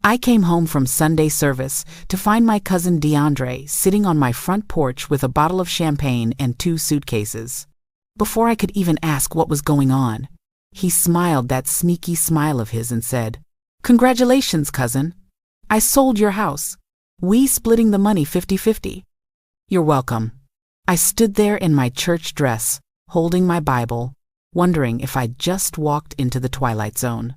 I came home from Sunday service to find my cousin DeAndre sitting on my front porch with a bottle of champagne and 2 suitcases. Before I could even ask what was going on, he smiled that sneaky smile of his and said, "Congratulations, cousin. I sold your house. We splitting the money 50-50. You're welcome." I stood there in my church dress, holding my Bible, wondering if I'd just walked into the twilight zone.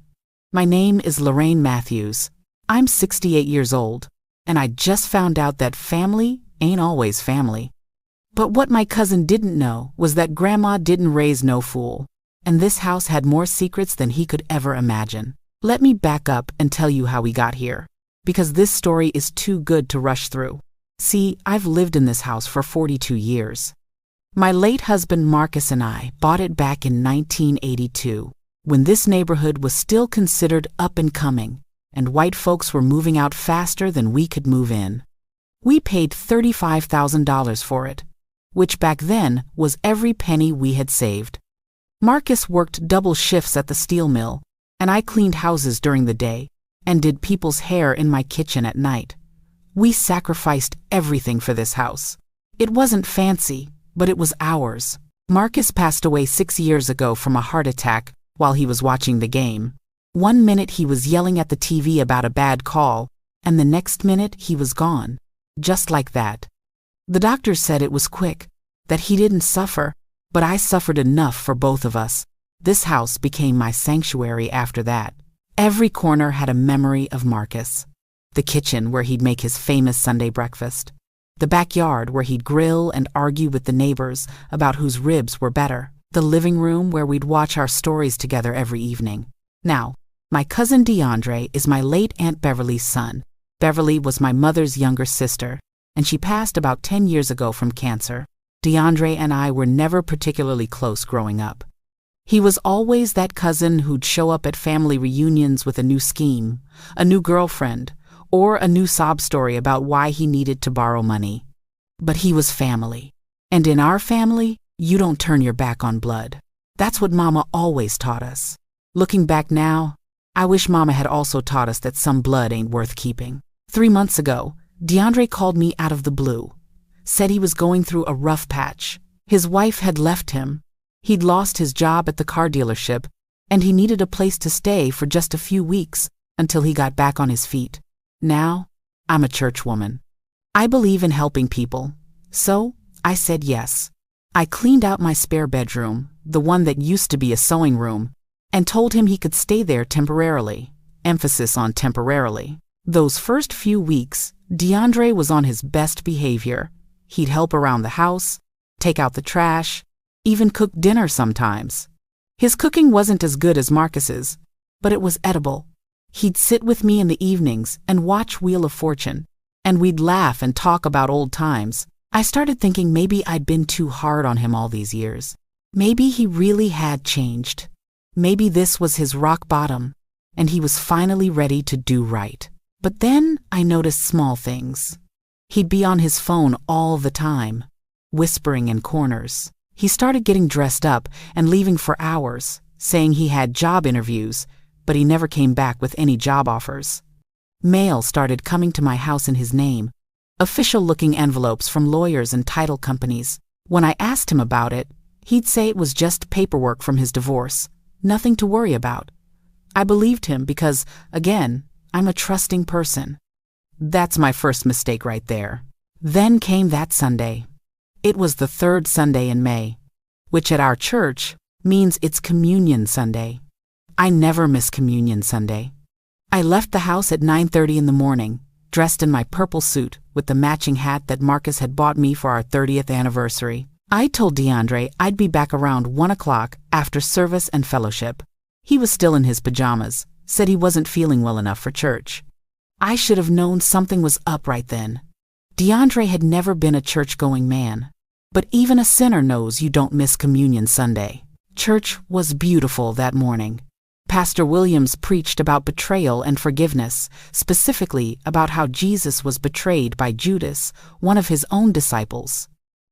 My name is Lorraine Matthews. I'm 68 years old, and I just found out that family ain't always family. But what my cousin didn't know was that Grandma didn't raise no fool, and this house had more secrets than he could ever imagine. Let me back up and tell you how we got here, because this story is too good to rush through. See, I've lived in this house for 42 years. My late husband Marcus and I bought it back in 1982, when this neighborhood was still considered up and coming, and white folks were moving out faster than we could move in. We paid $35,000 for it, which back then was every penny we had saved. Marcus worked double shifts at the steel mill, and I cleaned houses during the day and did people's hair in my kitchen at night. We sacrificed everything for this house. It wasn't fancy, but it was ours. Marcus passed away 6 years ago from a heart attack while he was watching the game. One minute he was yelling at the TV about a bad call, and the next minute he was gone. Just like that. The doctors said it was quick, that he didn't suffer, but I suffered enough for both of us. This house became my sanctuary after that. Every corner had a memory of Marcus. The kitchen where he'd make his famous Sunday breakfast. The backyard where he'd grill and argue with the neighbors about whose ribs were better. The living room where we'd watch our stories together every evening. Now, my cousin DeAndre is my late Aunt Beverly's son. Beverly was my mother's younger sister, and she passed about 10 years ago from cancer. DeAndre and I were never particularly close growing up. He was always that cousin who'd show up at family reunions with a new scheme, a new girlfriend, or a new sob story about why he needed to borrow money. But he was family. And in our family, you don't turn your back on blood. That's what Mama always taught us. Looking back now, I wish Mama had also taught us that some blood ain't worth keeping. 3 months ago, DeAndre called me out of the blue. Said he was going through a rough patch. His wife had left him. He'd lost his job at the car dealership, and he needed a place to stay for just a few weeks until he got back on his feet. Now, I'm a church woman. I believe in helping people, so I said yes. I cleaned out my spare bedroom, the one that used to be a sewing room, and told him he could stay there temporarily. Emphasis on temporarily. Those first few weeks, DeAndre was on his best behavior. He'd help around the house, take out the trash, even cook dinner sometimes. His cooking wasn't as good as Marcus's, but it was edible. He'd sit with me in the evenings and watch Wheel of Fortune, and we'd laugh and talk about old times. I started thinking maybe I'd been too hard on him all these years. Maybe he really had changed. Maybe this was his rock bottom, and he was finally ready to do right. But then I noticed small things. He'd be on his phone all the time, whispering in corners. He started getting dressed up and leaving for hours, saying he had job interviews, but he never came back with any job offers. Mail started coming to my house in his name, official-looking envelopes from lawyers and title companies. When I asked him about it, he'd say it was just paperwork from his divorce, nothing to worry about. I believed him because, again, I'm a trusting person. That's my first mistake right there. Then came that Sunday. It was the 3rd Sunday in May, which at our church means it's Communion Sunday. I never miss Communion Sunday. I left the house at 9:30 in the morning, dressed in my purple suit with the matching hat that Marcus had bought me for our 30th anniversary. I told DeAndre I'd be back around 1 o'clock after service and fellowship. He was still in his pajamas, said he wasn't feeling well enough for church. I should have known something was up right then. DeAndre had never been a church-going man, but even a sinner knows you don't miss Communion Sunday. Church was beautiful that morning. Pastor Williams preached about betrayal and forgiveness, specifically about how Jesus was betrayed by Judas, one of his own disciples.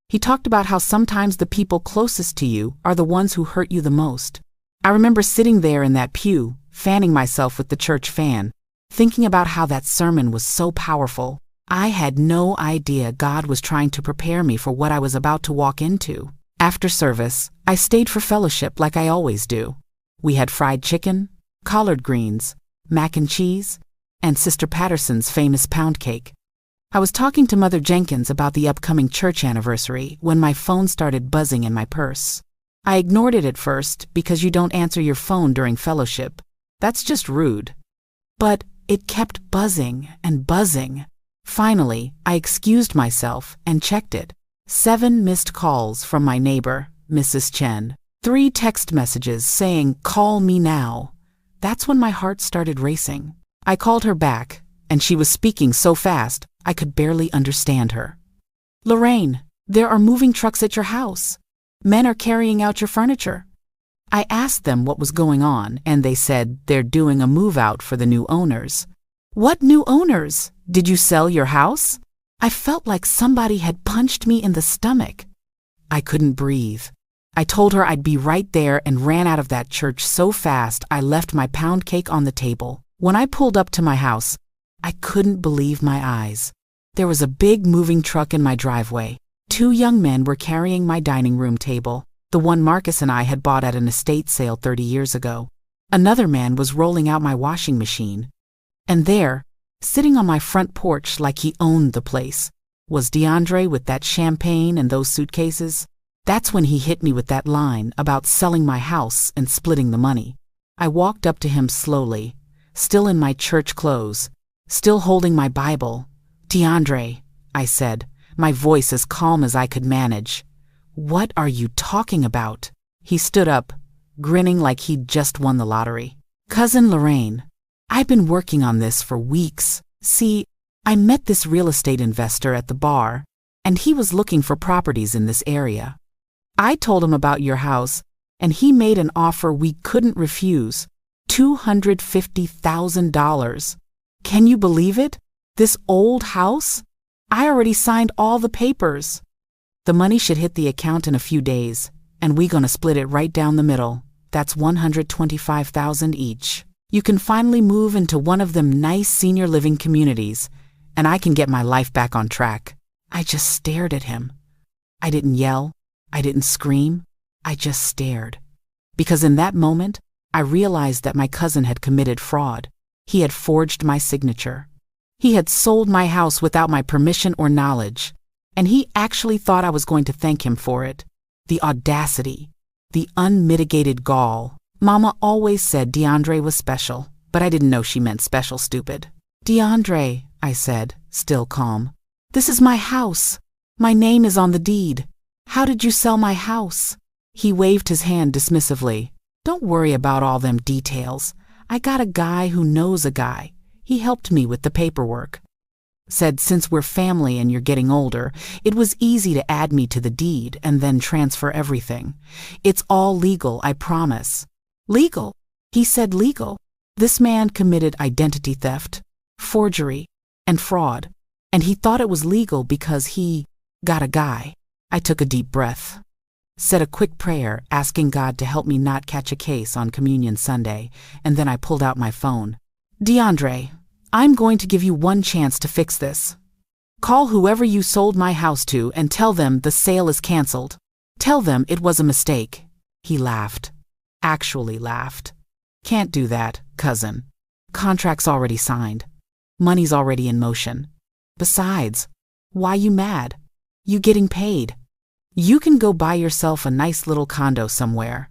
He talked about how sometimes the people closest to you are the ones who hurt you the most. I remember sitting there in that pew, fanning myself with the church fan, Thinking about how that sermon was so powerful, I had no idea God was trying to prepare me for what I was about to walk into. After service, I stayed for fellowship like I always do. We had fried chicken, collard greens, mac and cheese, and Sister Patterson's famous pound cake. I was talking to Mother Jenkins about the upcoming church anniversary when my phone started buzzing in my purse. I ignored it at first because you don't answer your phone during fellowship. That's just rude. But it kept buzzing and buzzing. Finally, I excused myself and checked it. 7 missed calls from my neighbor, Mrs. Chen. 3 text messages saying, "Call me now." That's when my heart started racing. I called her back, and she was speaking so fast I could barely understand her. "Lorraine, there are moving trucks at your house. Men are carrying out your furniture." I asked them what was going on, and they said they're doing a move-out for the new owners. "What new owners? Did you sell your house?" I felt like somebody had punched me in the stomach. I couldn't breathe. I told her I'd be right there and ran out of that church so fast I left my pound cake on the table. When I pulled up to my house, I couldn't believe my eyes. There was a big moving truck in my driveway. 2 young men were carrying my dining room table, the one Marcus and I had bought at an estate sale 30 years ago. Another man was rolling out my washing machine. And there, sitting on my front porch like he owned the place, was DeAndre with that champagne and those suitcases. That's when he hit me with that line about selling my house and splitting the money. I walked up to him slowly, still in my church clothes, still holding my Bible. "DeAndre," I said, my voice as calm as I could manage. "What are you talking about?" He stood up, grinning like he'd just won the lottery. "Cousin Lorraine, I've been working on this for weeks. See, I met this real estate investor at the bar, and he was looking for properties in this area. I told him about your house, and he made an offer we couldn't refuse, $250,000. Can you believe it? This old house? I already signed all the papers. The money should hit the account in a few days, and we gonna split it right down the middle. That's $125,000 each. You can finally move into one of them nice senior living communities, and I can get my life back on track." I just stared at him. I didn't yell. I didn't scream. I just stared. Because in that moment, I realized that my cousin had committed fraud. He had forged my signature. He had sold my house without my permission or knowledge, and he actually thought I was going to thank him for it. The audacity, the unmitigated gall. Mama always said DeAndre was special, but I didn't know she meant special stupid. "DeAndre," I said, still calm, "this is my house. My name is on the deed. How did you sell my house?" He waved his hand dismissively. "Don't worry about all them details. I got a guy who knows a guy. He helped me with the paperwork. Said since we're family and you're getting older, it was easy to add me to the deed and then transfer everything. It's all legal, I promise." Legal? He said legal. This man committed identity theft, forgery, and fraud, and he thought it was legal because he got a guy. I took a deep breath, said a quick prayer asking God to help me not catch a case on Communion Sunday, and then I pulled out my phone. "DeAndre, I'm going to give you one chance to fix this. Call whoever you sold my house to and tell them the sale is canceled. Tell them it was a mistake." He laughed. Actually laughed. "Can't do that, cousin. Contract's already signed. Money's already in motion. Besides, why you mad? You getting paid. You can go buy yourself a nice little condo somewhere.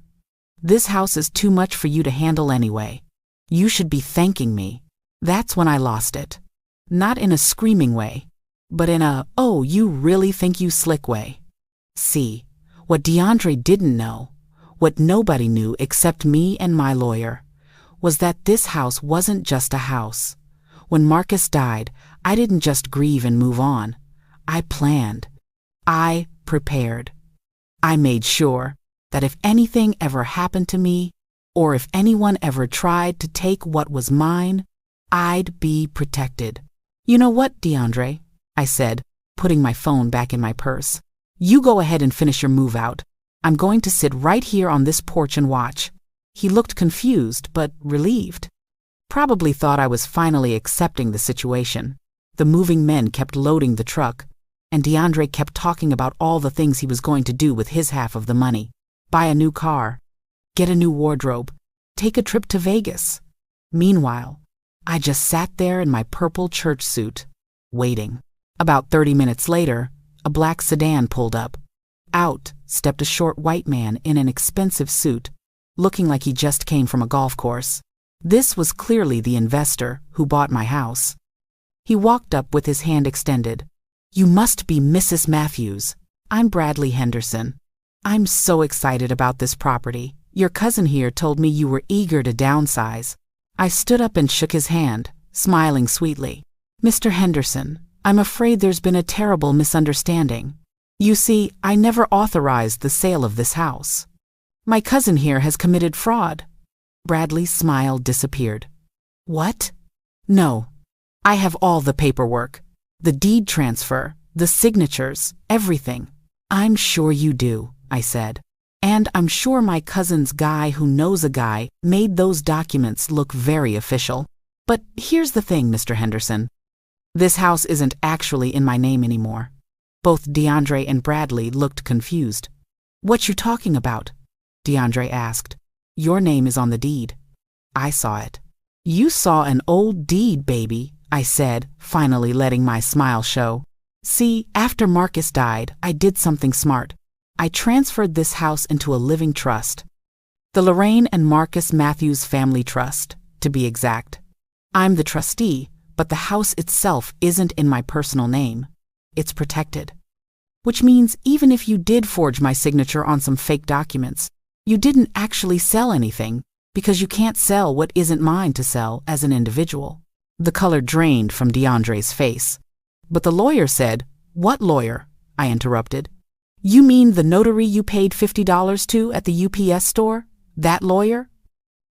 This house is too much for you to handle anyway. You should be thanking me." That's when I lost it. Not in a screaming way, but in a, "oh, you really think you slick" way. See, what DeAndre didn't know, what nobody knew except me and my lawyer, was that this house wasn't just a house. When Marcus died, I didn't just grieve and move on. I planned. I prepared. I made sure that if anything ever happened to me, or if anyone ever tried to take what was mine, I'd be protected. "You know what, DeAndre?" I said, putting my phone back in my purse. "You go ahead and finish your move out. I'm going to sit right here on this porch and watch." He looked confused but relieved. Probably thought I was finally accepting the situation. The moving men kept loading the truck, and DeAndre kept talking about all the things he was going to do with his half of the money. Buy a new car, get a new wardrobe, take a trip to Vegas. Meanwhile, I just sat there in my purple church suit, waiting. About 30 minutes later, a black sedan pulled up. Out stepped a short white man in an expensive suit, looking like he just came from a golf course. This was clearly the investor who bought my house. He walked up with his hand extended. "You must be Mrs. Matthews. I'm Bradley Henderson. I'm so excited about this property. Your cousin here told me you were eager to downsize." I stood up and shook his hand, smiling sweetly. "Mr. Henderson, I'm afraid there's been a terrible misunderstanding. You see, I never authorized the sale of this house. My cousin here has committed fraud." Bradley's smile disappeared. "What?" "No. I have all the paperwork. The deed transfer, the signatures, everything." "I'm sure you do," I said. "And I'm sure my cousin's guy who knows a guy made those documents look very official. But here's the thing, Mr. Henderson. This house isn't actually in my name anymore." Both DeAndre and Bradley looked confused. "What you talking about?" DeAndre asked. "Your name is on the deed. I saw it." "You saw an old deed, baby," I said, finally letting my smile show. "See, after Marcus died, I did something smart. I transferred this house into a living trust. The Lorraine and Marcus Matthews Family Trust, to be exact. I'm the trustee, but the house itself isn't in my personal name. It's protected. Which means even if you did forge my signature on some fake documents, you didn't actually sell anything, because you can't sell what isn't mine to sell as an individual." The color drained from DeAndre's face. "But the lawyer said—" "What lawyer?" I interrupted. "You mean the notary you paid $50 to at the UPS store? That lawyer?"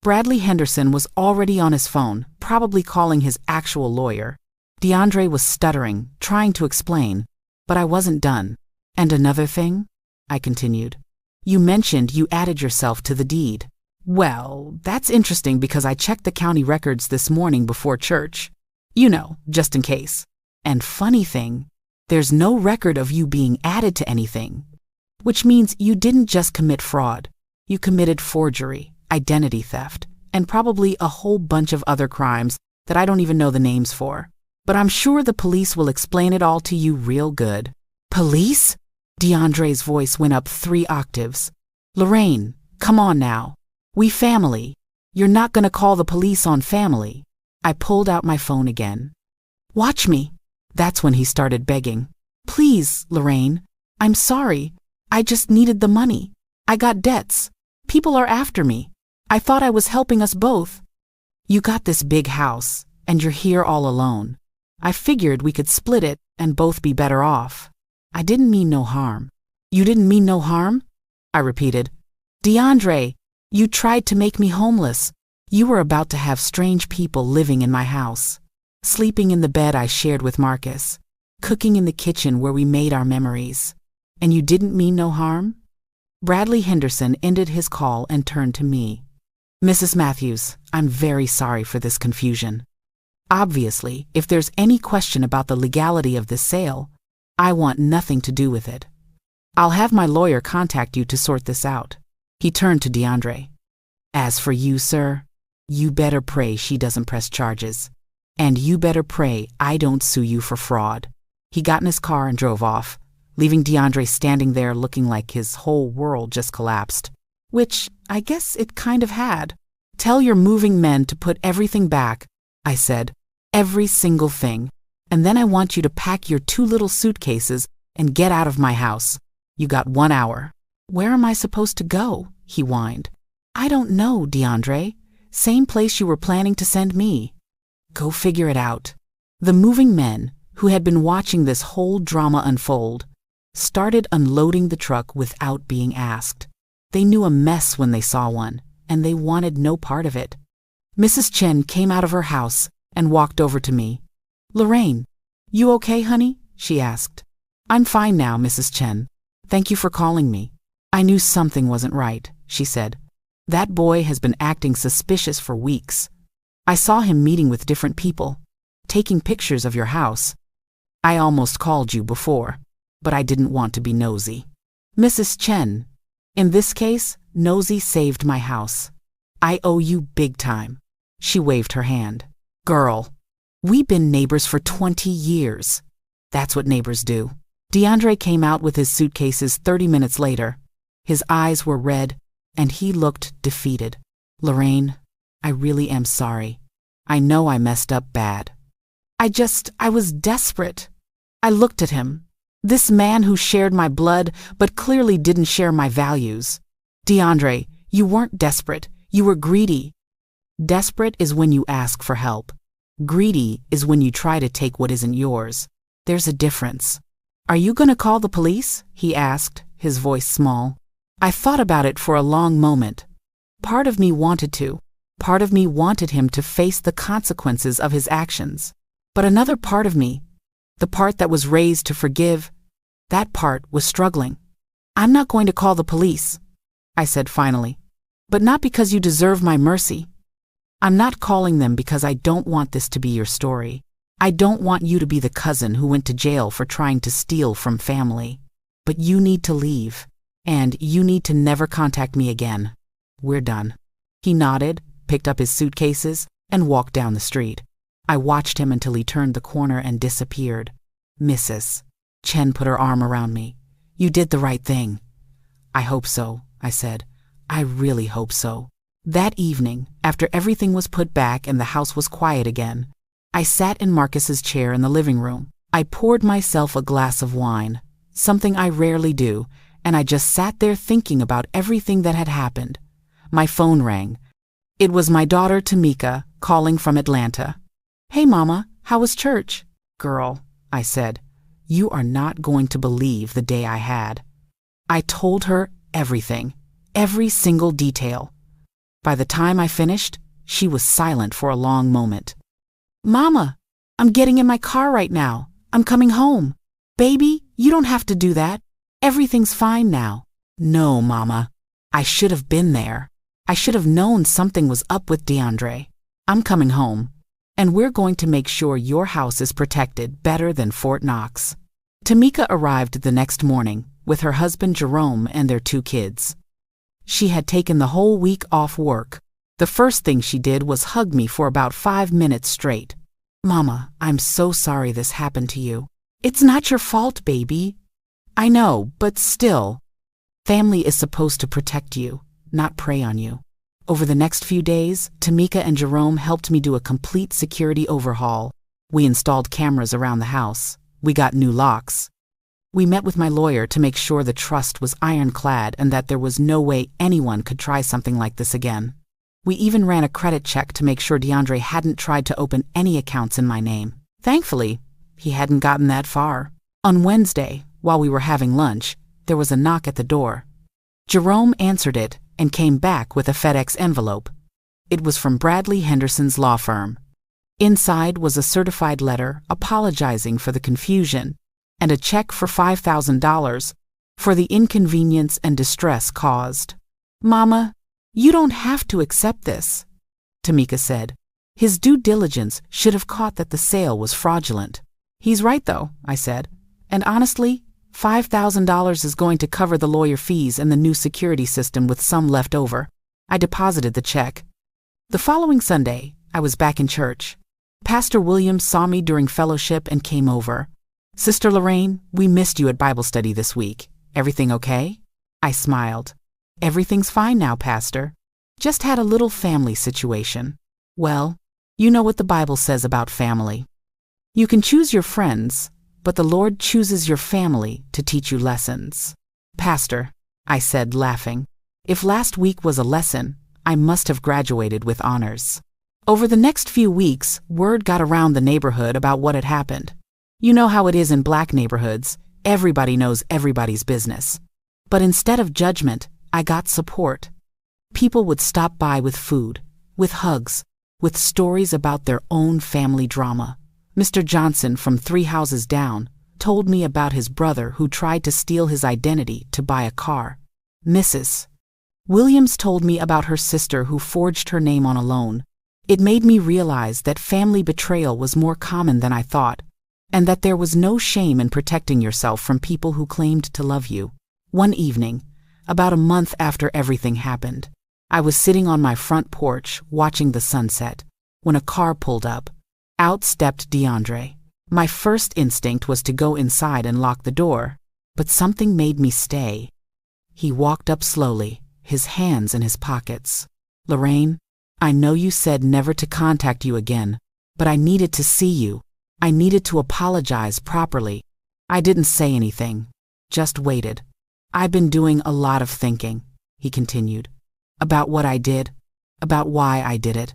Bradley Henderson was already on his phone, probably calling his actual lawyer. DeAndre was stuttering, trying to explain, but I wasn't done. "And another thing," I continued. "You mentioned you added yourself to the deed. Well, that's interesting because I checked the county records this morning before church. You know, just in case. And funny thing, there's no record of you being added to anything. Which means you didn't just commit fraud. You committed forgery, identity theft, and probably a whole bunch of other crimes that I don't even know the names for. But I'm sure the police will explain it all to you real good." "Police?" DeAndre's voice went up 3 octaves. "Lorraine, come on now. We family. You're not gonna call the police on family." I pulled out my phone again. "Watch me." That's when he started begging. "Please, Lorraine. I'm sorry. I just needed the money. I got debts. People are after me. I thought I was helping us both. You got this big house, and you're here all alone. I figured we could split it and both be better off. I didn't mean no harm." "You didn't mean no harm?" I repeated. "DeAndre, you tried to make me homeless. You were about to have strange people living in my house, sleeping in the bed I shared with Marcus, cooking in the kitchen where we made our memories. And you didn't mean no harm?" Bradley Henderson ended his call and turned to me. "Mrs. Matthews, I'm very sorry for this confusion. Obviously, if there's any question about the legality of this sale, I want nothing to do with it. I'll have my lawyer contact you to sort this out." He turned to DeAndre. "As for you, sir, you better pray she doesn't press charges. And you better pray I don't sue you for fraud." He got in his car and drove off, leaving DeAndre standing there looking like his whole world just collapsed. Which, I guess it kind of had. "Tell your moving men to put everything back," I said. "Every single thing. And then I want you to pack your 2 little suitcases and get out of my house. You got 1 hour." "Where am I supposed to go?" he whined. "I don't know, DeAndre. Same place you were planning to send me." "Go figure it out." The moving men, who had been watching this whole drama unfold, started unloading the truck without being asked. They knew a mess when they saw one, and they wanted no part of it. Mrs. Chen came out of her house and walked over to me. "Lorraine, you okay, honey?" she asked. "I'm fine now, Mrs. Chen. Thank you for calling me." "I knew something wasn't right," she said. "That boy has been acting suspicious for weeks." I saw him meeting with different people, taking pictures of your house. I almost called you before, but I didn't want to be nosy. Mrs. Chen, in this case, nosy saved my house. I owe you big time. She waved her hand. Girl, we've been neighbors for 20 years. That's what neighbors do. DeAndre came out with his suitcases 30 minutes later. His eyes were red, and he looked defeated. Lorraine, I really am sorry. I know I messed up bad. I was desperate. I looked at him. This man who shared my blood, but clearly didn't share my values. DeAndre, you weren't desperate. You were greedy. Desperate is when you ask for help. Greedy is when you try to take what isn't yours. There's a difference. Are you going to call the police? He asked, his voice small. I thought about it for a long moment. Part of me wanted to. Part of me wanted him to face the consequences of his actions. But another part of me, the part that was raised to forgive, that part was struggling. I'm not going to call the police, I said finally. But not because you deserve my mercy. I'm not calling them because I don't want this to be your story. I don't want you to be the cousin who went to jail for trying to steal from family. But you need to leave. And you need to never contact me again. We're done. He nodded, picked up his suitcases, and walked down the street. I watched him until he turned the corner and disappeared. Mrs. Chen put her arm around me. You did the right thing. I hope so, I said. I really hope so. That evening, after everything was put back and the house was quiet again, I sat in Marcus's chair in the living room. I poured myself a glass of wine, something I rarely do, and I just sat there thinking about everything that had happened. My phone rang. It was my daughter Tamika calling from Atlanta. Hey Mama, how was church? Girl, I said, you are not going to believe the day I had. I told her everything, every single detail. By the time I finished, she was silent for a long moment. Mama, I'm getting in my car right now. I'm coming home. Baby, you don't have to do that. Everything's fine now. No, Mama. I should have been there. I should have known something was up with DeAndre. I'm coming home, and we're going to make sure your house is protected better than Fort Knox. Tamika arrived the next morning with her husband Jerome and their 2 kids. She had taken the whole week off work. The first thing she did was hug me for about 5 minutes straight. Mama, I'm so sorry this happened to you. It's not your fault, baby. I know, but still. Family is supposed to protect you, not prey on you. Over the next few days, Tamika and Jerome helped me do a complete security overhaul. We installed cameras around the house. We got new locks. We met with my lawyer to make sure the trust was ironclad and that there was no way anyone could try something like this again. We even ran a credit check to make sure DeAndre hadn't tried to open any accounts in my name. Thankfully, he hadn't gotten that far. On Wednesday, while we were having lunch, there was a knock at the door. Jerome answered it and came back with a FedEx envelope. It was from Bradley Henderson's law firm. Inside was a certified letter apologizing for the confusion and a check for $5,000 for the inconvenience and distress caused. Mama, you don't have to accept this, Tamika said. His due diligence should have caught that the sale was fraudulent. He's right, though, I said. And honestly, $5,000 is going to cover the lawyer fees and the new security system with some left over. I deposited the check. The following Sunday, I was back in church. Pastor Williams saw me during fellowship and came over. Sister Lorraine, we missed you at Bible study this week. Everything okay? I smiled. Everything's fine now, Pastor. Just had a little family situation. Well, you know what the Bible says about family. You can choose your friends, but the Lord chooses your family to teach you lessons. Pastor, I said, laughing, if last week was a lesson, I must have graduated with honors. Over the next few weeks, word got around the neighborhood about what had happened. You know how it is in black neighborhoods. Everybody knows everybody's business. But instead of judgment, I got support. People would stop by with food, with hugs, with stories about their own family drama. Mr. Johnson from 3 houses down told me about his brother who tried to steal his identity to buy a car. Mrs. Williams told me about her sister who forged her name on a loan. It made me realize that family betrayal was more common than I thought, and that there was no shame in protecting yourself from people who claimed to love you. One evening, about a month after everything happened, I was sitting on my front porch watching the sunset when a car pulled up. Out stepped DeAndre. My first instinct was to go inside and lock the door, but something made me stay. He walked up slowly, his hands in his pockets. "Lorraine, I know you said never to contact you again, but I needed to see you. I needed to apologize properly." I didn't say anything, just waited. "I've been doing a lot of thinking," he continued, "about what I did, about why I did it.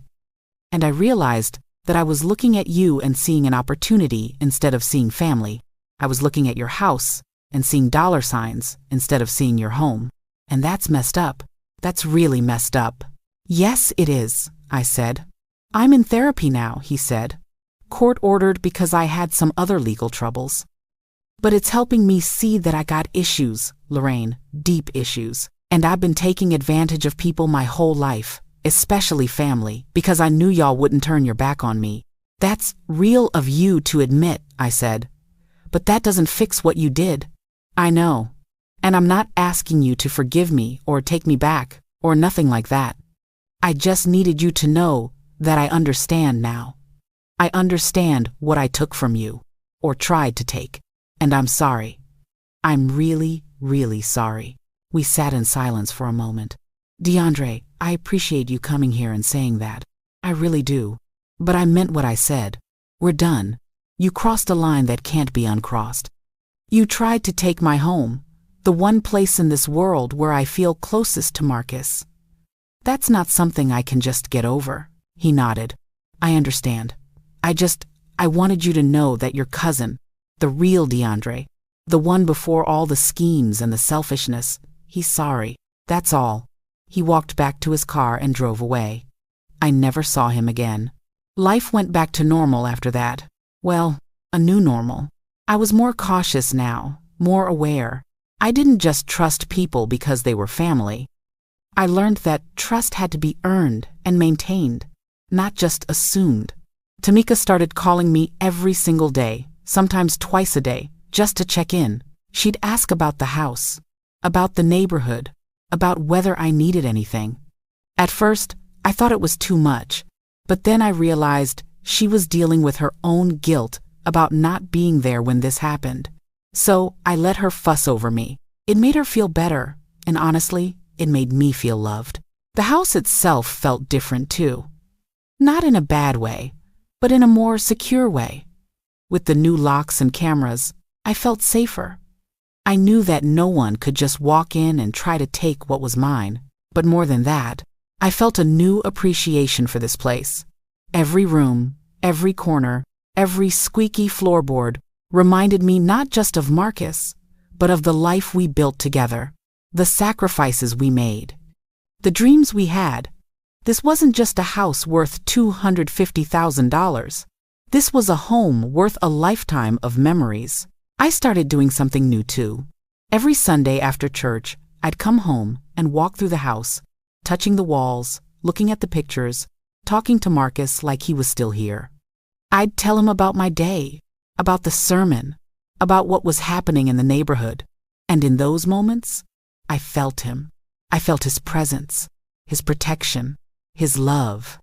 And I realized that I was looking at you and seeing an opportunity instead of seeing family. I was looking at your house and seeing dollar signs instead of seeing your home. And that's messed up. That's really messed up." "Yes, it is," I said. "I'm in therapy now," he said. "Court-ordered because I had some other legal troubles. But it's helping me see that I got issues, Lorraine, deep issues. And I've been taking advantage of people my whole life, especially family, because I knew y'all wouldn't turn your back on me." "That's real of you to admit," I said. "But that doesn't fix what you did." "I know. And I'm not asking you to forgive me or take me back or nothing like that. I just needed you to know that I understand now. I understand what I took from you, or tried to take, and I'm sorry. I'm really, really sorry." We sat in silence for a moment. "DeAndre, I appreciate you coming here and saying that. I really do. But I meant what I said. We're done. You crossed a line that can't be uncrossed. You tried to take my home, the one place in this world where I feel closest to Marcus. That's not something I can just get over." He nodded. "I understand. I wanted you to know that your cousin, the real DeAndre, the one before all the schemes and the selfishness, he's sorry. That's all." He walked back to his car and drove away. I never saw him again. Life went back to normal after that. Well, a new normal. I was more cautious now, more aware. I didn't just trust people because they were family. I learned that trust had to be earned and maintained, not just assumed. Tamika started calling me every single day, sometimes twice a day, just to check in. She'd ask about the house, about the neighborhood, about whether I needed anything. At first, I thought it was too much, but then I realized she was dealing with her own guilt about not being there when this happened. So I let her fuss over me. It made her feel better, and honestly, it made me feel loved. The house itself felt different too. Not in a bad way, but in a more secure way. With the new locks and cameras, I felt safer. I knew that no one could just walk in and try to take what was mine. But more than that, I felt a new appreciation for this place. Every room, every corner, every squeaky floorboard reminded me not just of Marcus, but of the life we built together, the sacrifices we made, the dreams we had. This wasn't just a house worth $250,000. This was a home worth a lifetime of memories. I started doing something new too. Every Sunday after church, I'd come home and walk through the house, touching the walls, looking at the pictures, talking to Marcus like he was still here. I'd tell him about my day, about the sermon, about what was happening in the neighborhood. And in those moments, I felt him. I felt his presence, his protection, his love.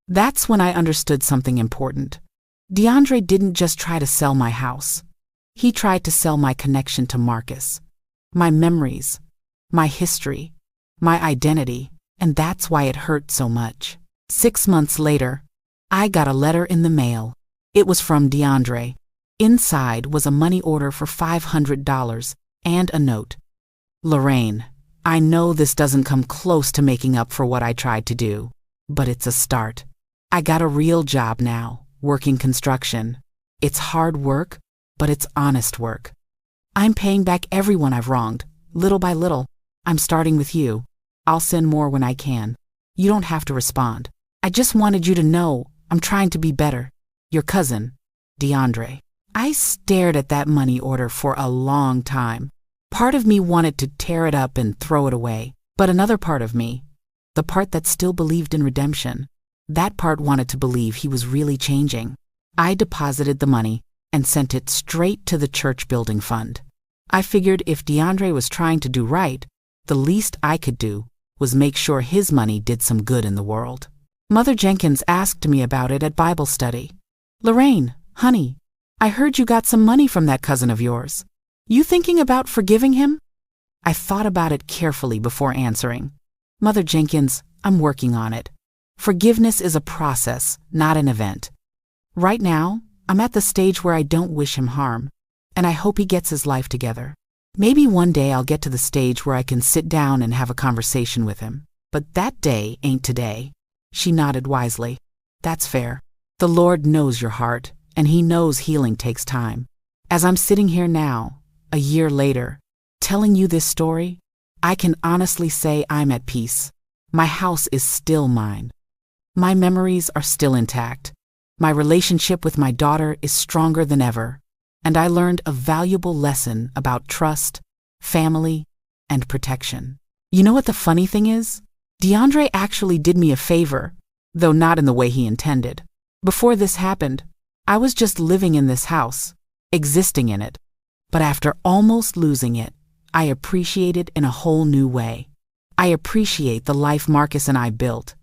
That's when I understood something important. DeAndre didn't just try to sell my house. He tried to sell my connection to Marcus, my memories, my history, my identity, and that's why it hurt so much. 6 months later, I got a letter in the mail. It was from DeAndre. Inside was a money order for $500 and a note. "Lorraine, I know this doesn't come close to making up for what I tried to do, but it's a start. I got a real job now, working construction. It's hard work, but it's honest work. I'm paying back everyone I've wronged, little by little. I'm starting with you. I'll send more when I can. You don't have to respond. I just wanted you to know I'm trying to be better. Your cousin, DeAndre." I stared at that money order for a long time. Part of me wanted to tear it up and throw it away, but another part of me, the part that still believed in redemption, That part wanted to believe he was really changing. I deposited the money and sent it straight to the church building fund. I figured if DeAndre was trying to do right, the least I could do was make sure his money did some good in the world. Mother Jenkins asked me about it at Bible study. "Lorraine, honey, I heard you got some money from that cousin of yours. You thinking about forgiving him?" I thought about it carefully before answering. "Mother Jenkins, I'm working on it. Forgiveness is a process, not an event. Right now, I'm at the stage where I don't wish him harm, and I hope he gets his life together. Maybe one day I'll get to the stage where I can sit down and have a conversation with him, but that day ain't today." She nodded wisely. "That's fair. The Lord knows your heart, and He knows healing takes time. As I'm sitting here now, a year later, telling you this story, I can honestly say I'm at peace. My house is still mine. My memories are still intact. My relationship with my daughter is stronger than ever, and I learned a valuable lesson about trust, family, and protection. You know what the funny thing is? DeAndre actually did me a favor, though not in the way he intended. Before this happened, I was just living in this house, existing in it. But after almost losing it, I appreciate it in a whole new way. I appreciate the life Marcus and I built.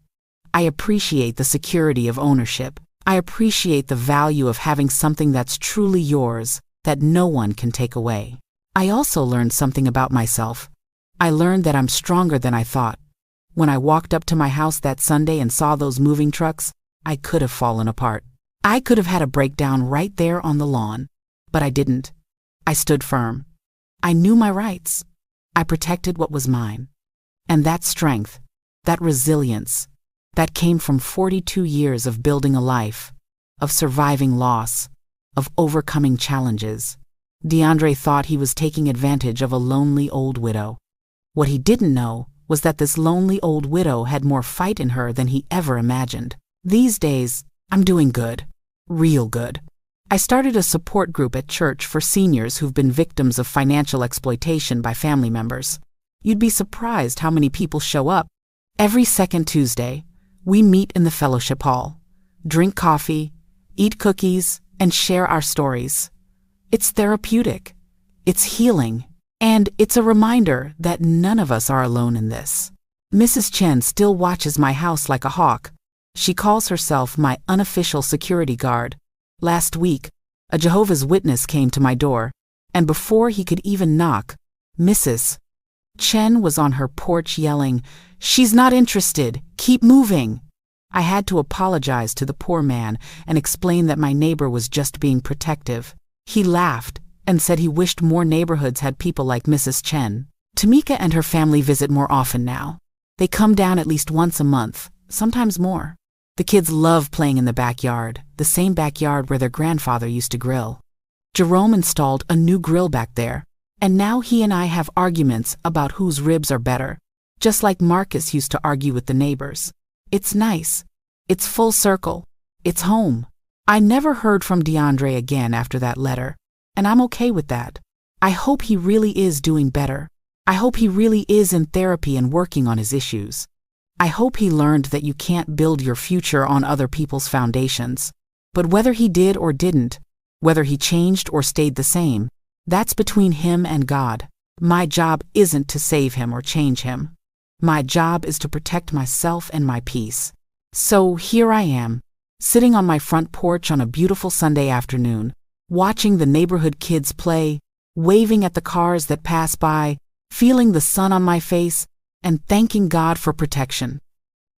I appreciate the security of ownership. I appreciate the value of having something that's truly yours that no one can take away. I also learned something about myself. I learned that I'm stronger than I thought. When I walked up to my house that Sunday and saw those moving trucks, I could have fallen apart. I could have had a breakdown right there on the lawn, but I didn't. I stood firm. I knew my rights. I protected what was mine. And that strength, that resilience, that came from 42 years of building a life, of surviving loss, of overcoming challenges. DeAndre thought he was taking advantage of a lonely old widow. What he didn't know was that this lonely old widow had more fight in her than he ever imagined. These days, I'm doing good. Real good. I started a support group at church for seniors who've been victims of financial exploitation by family members. You'd be surprised how many people show up. Every second Tuesday, we meet in the fellowship hall, drink coffee, eat cookies, and share our stories. It's therapeutic. It's healing. And it's a reminder that none of us are alone in this. Mrs. Chen still watches my house like a hawk. She calls herself my unofficial security guard. Last week, a Jehovah's Witness came to my door, and before he could even knock, Mrs. Chen was on her porch yelling, "She's not interested. Keep moving." I had to apologize to the poor man and explain that my neighbor was just being protective. He laughed and said he wished more neighborhoods had people like Mrs. Chen. Tamika and her family visit more often now. They come down at least once a month, sometimes more. The kids love playing in the backyard, the same backyard where their grandfather used to grill. Jerome installed a new grill back there, and now he and I have arguments about whose ribs are better, just like Marcus used to argue with the neighbors. It's nice. It's full circle. It's home. I never heard from DeAndre again after that letter, and I'm okay with that. I hope he really is doing better. I hope he really is in therapy and working on his issues. I hope he learned that you can't build your future on other people's foundations. But whether he did or didn't, whether he changed or stayed the same, that's between him and God. My job isn't to save him or change him. My job is to protect myself and my peace. So here I am, sitting on my front porch on a beautiful Sunday afternoon, watching the neighborhood kids play, waving at the cars that pass by, feeling the sun on my face, and thanking God for protection,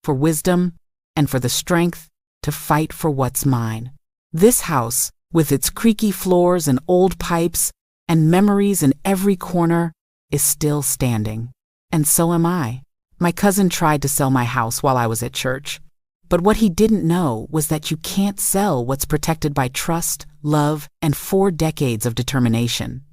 for wisdom, and for the strength to fight for what's mine. This house, with its creaky floors and old pipes and memories in every corner, is still standing. And so am I. My cousin tried to sell my house while I was at church. But what he didn't know was that you can't sell what's protected by trust, love, and 4 decades of determination.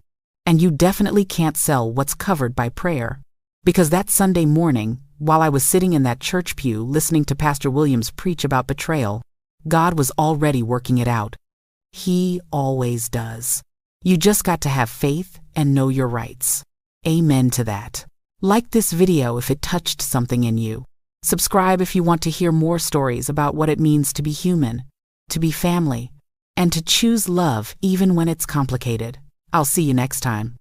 And you definitely can't sell what's covered by prayer. Because that Sunday morning, while I was sitting in that church pew listening to Pastor Williams preach about betrayal, God was already working it out. He always does. You just got to have faith and know your rights. Amen to that. Like this video if it touched something in you. Subscribe if you want to hear more stories about what it means to be human, to be family, and to choose love even when it's complicated. I'll see you next time.